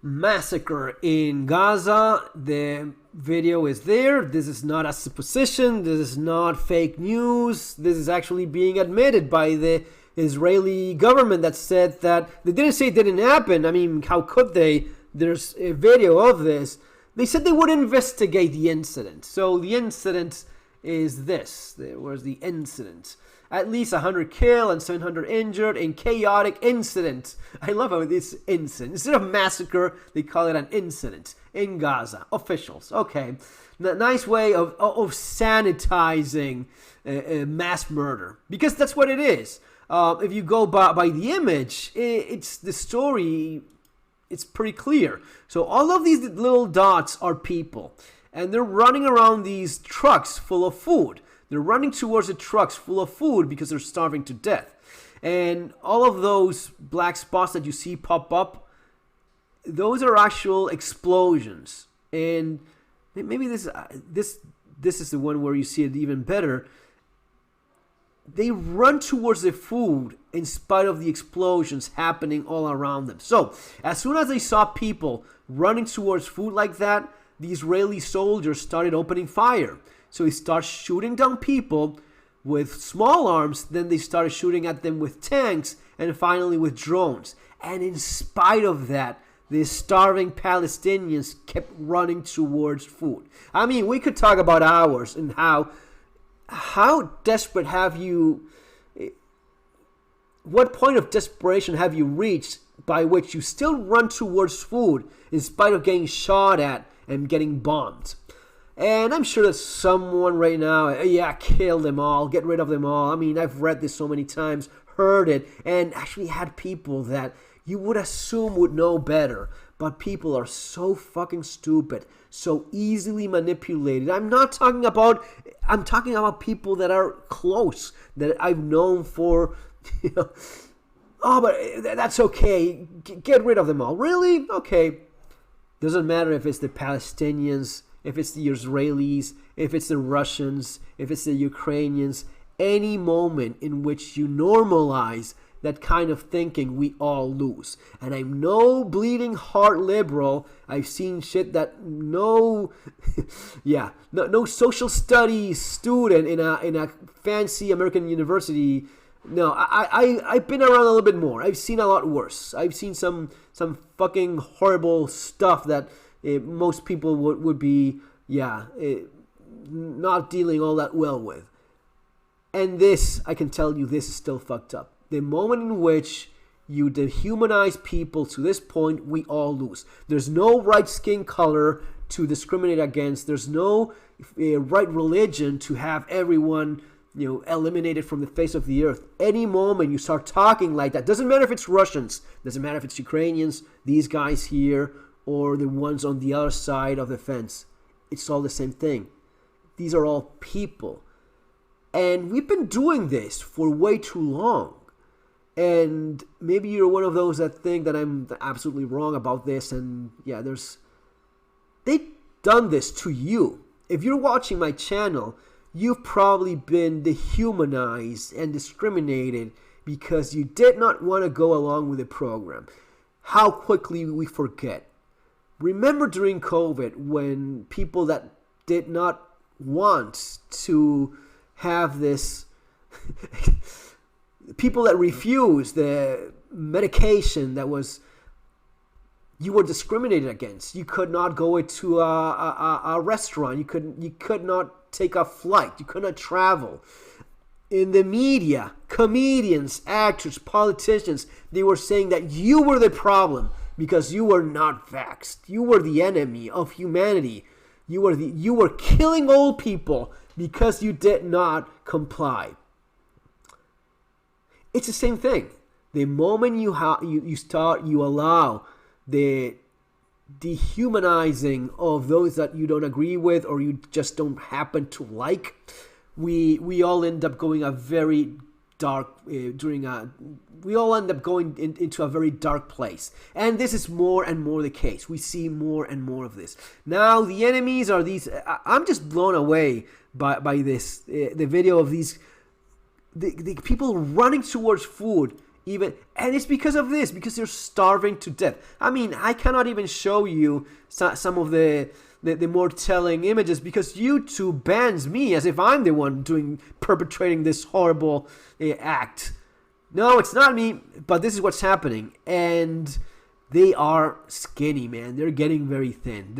massacre in Gaza. The video is there. This is not a supposition. This is not fake news. This is actually being admitted by the Israeli government that said that they didn't say it didn't happen. I mean, how could they? There's a video of this. They said they would investigate the incident. So the incident is this. Where's the incident? At least 100 killed and 700 injured in chaotic incident. I love how this incident. Instead of massacre, they call it an incident in Gaza. Officials. Okay. Nice way of sanitizing mass murder. Because that's what it is. If you go by the image, it's the story. It's pretty clear. So all of these little dots are people. And they're running around these trucks full of food. They're running towards the trucks full of food because they're starving to death. And all of those black spots that you see pop up, those are actual explosions. And maybe this is the one where you see it even better. They run towards the food in spite of the explosions happening all around them. So as soon as they saw people running towards food like that, the Israeli soldiers started opening fire. So they start shooting down people with small arms. Then they started shooting at them with tanks and finally with drones. And in spite of that, the starving Palestinians kept running towards food. I mean, we could talk about hours and how desperate have you... What point of desperation have you reached by which you still run towards food in spite of getting shot at and getting bombed? And I'm sure that someone right now, kill them all, get rid of them all. I mean, I've read this so many times, heard it, and actually had people that you would assume would know better. But people are so fucking stupid, so easily manipulated. I'm talking about people that are close, that I've known for, oh, but that's okay. Get rid of them all. Really? Okay. Doesn't matter if it's the Palestinians, if it's the Israelis, if it's the Russians, if it's the Ukrainians. Any moment in which you normalize that kind of thinking, we all lose. And I'm no bleeding heart liberal. I've seen shit that no social studies student in a fancy American university. No, I've been around a little bit more. I've seen a lot worse. I've seen some fucking horrible stuff that most people would be not dealing all that well with. And this, I can tell you, this is still fucked up. The moment in which you dehumanize people to this point, we all lose. There's no right skin color to discriminate against. There's no right religion to have everyone, eliminated from the face of the earth. Any moment you start talking like that, doesn't matter if it's Russians, doesn't matter if it's Ukrainians, these guys here, or the ones on the other side of the fence. It's all the same thing. These are all people. And we've been doing this for way too long. And maybe you're one of those that think that I'm absolutely wrong about this. And they've done this to you. If you're watching my channel, you've probably been dehumanized and discriminated because you did not want to go along with the program. How quickly we forget. Remember during COVID when people that did not want to have this, people that refused the medication that was, you were discriminated against. You could not go into a restaurant. You could not take a flight. You could not travel. In the media, comedians, actors, politicians, they were saying that you were the problem because you were not vaxxed. You were the enemy of humanity. You were killing old people because you did not comply. It's the same thing. The moment you allow the dehumanizing of those that you don't agree with or you just don't happen to like, we all end up going a very dark we all end up going into a very dark place. And this is more and more the case. We see more and more of this. Now the enemies are these. I'm just blown away by this. The video of these the people running towards food even, and it's because of this, because they're starving to death. I mean, I cannot even show you some of the more telling images because YouTube bans me as if I'm the one perpetrating this horrible act. No, it's not me, but this is what's happening. And they are skinny, man. They're getting very thin.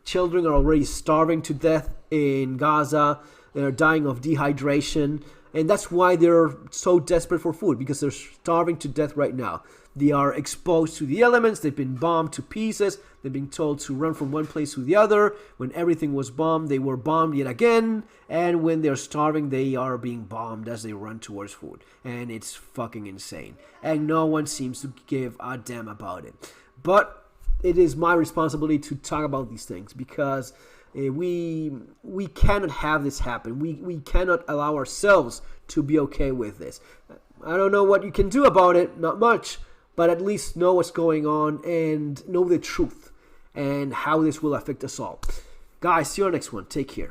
Children are already starving to death in Gaza. They're dying of dehydration. And that's why they're so desperate for food, because they're starving to death right now. They are exposed to the elements. They've been bombed to pieces. They've been told to run from one place to the other. When everything was bombed, they were bombed yet again. And when they're starving, they are being bombed as they run towards food. And it's fucking insane. And no one seems to give a damn about it. But it is my responsibility to talk about these things, because we cannot have this happen. We cannot allow ourselves to be okay with this. I don't know what you can do about it, not much, but at least know what's going on and know the truth and how this will affect us all. Guys, see you on the next one. Take care.